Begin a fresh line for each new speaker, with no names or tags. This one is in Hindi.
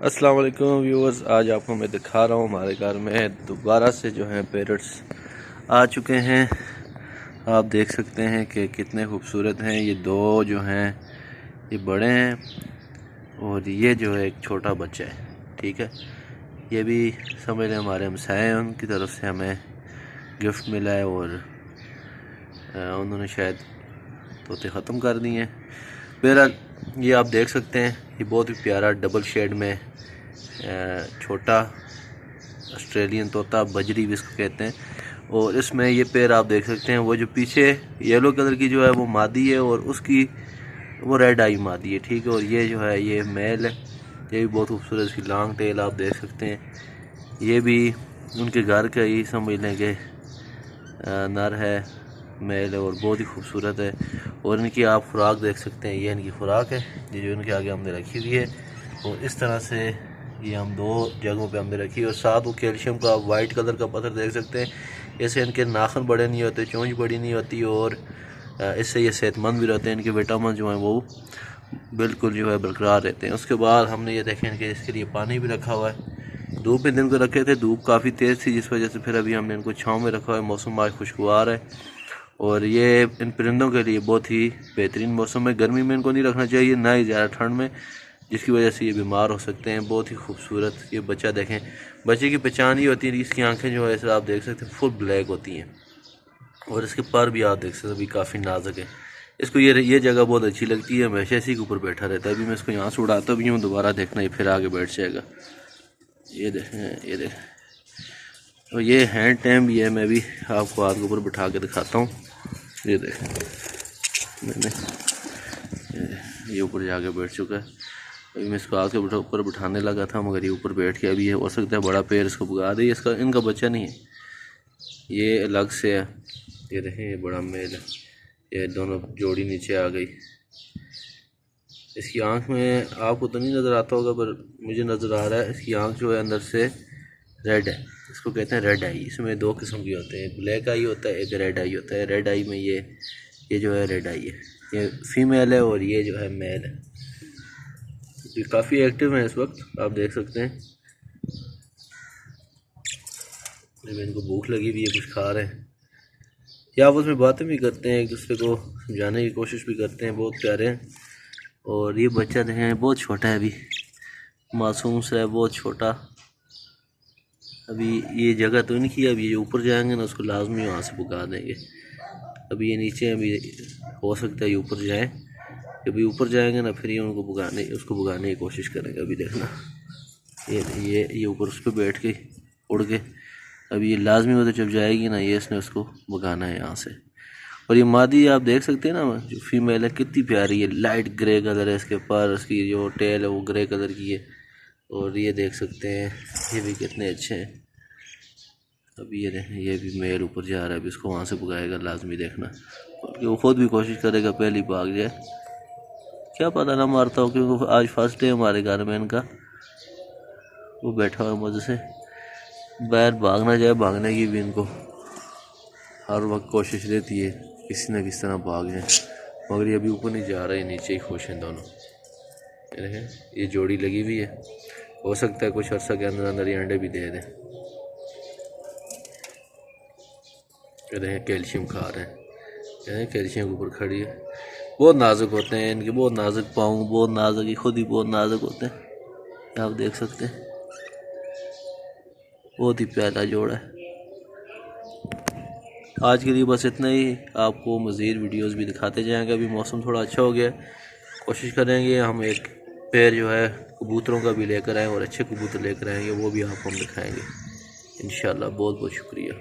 अस्सलाम वालेकुम व्यूअर्स, आज आपको मैं दिखा रहा हूँ हमारे घर में दोबारा से जो है पैरट्स आ चुके हैं। आप देख सकते हैं कि कितने खूबसूरत हैं। ये दो जो हैं ये बड़े हैं और ये जो है एक छोटा बच्चा है। ठीक है, ये भी समझ लें हमारे हमसाए हैं, उनकी तरफ से हमें गिफ्ट मिला है और उन्होंने शायद तोते ख़त्म कर दिए हैं। बहरहाल ये आप देख सकते हैं, ये बहुत ही प्यारा डबल शेड में छोटा ऑस्ट्रेलियन तोता, बजरी भी इसको कहते हैं। और इसमें ये पैर आप देख सकते हैं, वो जो पीछे येलो कलर की जो है वो मादी है और उसकी वो रेड आई मादी है। ठीक है, और ये जो है ये मेल है, ये भी बहुत खूबसूरत, इसकी लॉन्ग टेल आप देख सकते हैं। ये भी उनके घर का ही समझ लें कि नर है, मेल है और बहुत ही खूबसूरत है। और इनकी आप खुराक देख सकते हैं, ये इनकी खुराक है, ये जो इनके आगे हमने रखी हुई है। और इस तरह से ये हम दो जगहों पे हमने रखी है। और साथ वो कैल्शियम का वाइट कलर का पत्थर देख सकते हैं। इससे इनके नाखून बड़े नहीं होते, चोंच बड़ी नहीं होती और इससे ये सेहतमंद भी रहते हैं। इनके विटामिन जो है वो बिल्कुल जो है बरकरार रहते हैं। उसके बाद हमने ये देखें कि इसके लिए पानी भी रखा हुआ है। धूप में दिन को रखे थे, धूप काफ़ी तेज़ थी जिस वजह से फिर अभी हमने इनको छाँव में रखा है। मौसम आज खुशगवार है और ये इन परिंदों के लिए बहुत ही बेहतरीन मौसम है। गर्मी में इनको नहीं रखना चाहिए, ना ही ज़्यादा ठंड में, जिसकी वजह से ये बीमार हो सकते हैं। बहुत ही खूबसूरत ये बच्चा देखें, बच्चे की पहचान ही होती है, इसकी आंखें जो है इसे आप देख सकते हैं फुल ब्लैक होती हैं और इसके पर भी आप देख सकते हैं अभी काफ़ी नाजुक है। इसको ये जगह बहुत अच्छी लगती है, हमेशा इसी के ऊपर बैठा रहता है। अभी मैं इसको यहाँ से उड़ाता भी हूँ, दोबारा देखना ये फिर आगे बैठ जाएगा। ये देखें, ये देखें। और ये हैंड टैम भी है, मैं भी आपको हाथ के ऊपर बिठा के दिखाता हूँ। ये देखें, मैंने ये ऊपर जाके बैठ चुका है। अभी मैं इसको आके ऊपर बिठाने लगा था मगर ये ऊपर बैठ के अभी ये हो सकता है बड़ा पैर इसको भगा दे। इसका इनका बच्चा नहीं है, ये अलग से है। ये देखें, ये बड़ा मेल है, ये दोनों जोड़ी नीचे आ गई। इसकी आंख में आपको तो नहीं नज़र आता होगा पर मुझे नज़र आ रहा है, इसकी आंख जो है अंदर से रेड है, इसको कहते हैं रेड आई। इसमें दो किस्म के होते हैं, ब्लैक आई होता है, एक रेड आई होता है। रेड आई में ये जो है रेड आई है, ये फीमेल है और ये जो है मेल है। ये काफ़ी एक्टिव है इस वक्त, आप देख सकते हैं। जब इनको भूख लगी हुई है, कुछ खा रहे हैं, या आपस में बातें भी करते हैं, एक दूसरे को समझाने की कोशिश भी करते हैं। बहुत प्यारे हैं। और ये बच्चा देखें, बहुत छोटा है, अभी मासूम सा है, बहुत छोटा। अभी ये जगह तो इनकी है, अभी ये ऊपर जाएंगे ना उसको लाजमी वहाँ से भगा देंगे। अभी ये नीचे, अभी हो सकता है ये ऊपर जाए, अभी ऊपर जाएंगे ना फिर ये उसको भगाने की कोशिश करेंगे। अभी देखना, ये ऊपर उस पर बैठ के उड़ के अभी ये लाजमी होता जब जाएगी ना, ये इसने उसको भगाना है यहाँ से। और ये मादी आप देख सकते हैं ना, जो फीमेल है कितनी प्यारी है, लाइट ग्रे कलर है इसके पर, उसकी जो टेल है वो ग्रे कलर की है। और ये देख सकते हैं ये भी कितने अच्छे हैं। अभी ये देखें, ये भी मेल ऊपर जा रहा है, अभी इसको वहाँ से भगाएगा लाजमी, देखना। और वो खुद भी कोशिश करेगा पहले भाग जाए, क्या पता ना मारता हो, क्योंकि आज फर्स्ट डे हमारे घर में इनका। वो बैठा हुआ मज़े से, बाहर भाग ना जाए, भागने की भी इनको हर वक्त कोशिश रहती है किसी न किसी तरह भाग जाए, मगर ये अभी ऊपर नहीं जा रहा है, नीचे ही खुश हैं दोनों। ये देखें, ये जोड़ी लगी हुई है, हो सकता है कुछ अर्सा के अंदर अंदर ये अंडे भी दे दें। ये देखें, कैल्शियम खा रहे हैं, कैल्शियम के ऊपर खड़ी है। बहुत नाजुक होते हैं इनके, बहुत नाजुक पाँव, बहुत नाजुक, ही खुद ही बहुत नाजुक होते हैं, आप देख सकते हैं। बहुत ही प्यारा जोड़ा है। आज के लिए बस इतना ही, आपको मज़ीद वीडियोस भी दिखाते जाएंगे। अभी मौसम थोड़ा अच्छा हो गया, कोशिश करेंगे हम एक पेड़ जो है कबूतरों का भी लेकर आएँ और अच्छे कबूतर लेकर आएंगे, वो भी आपको हम दिखाएंगे इंशाल्लाह। बहुत बहुत शुक्रिया।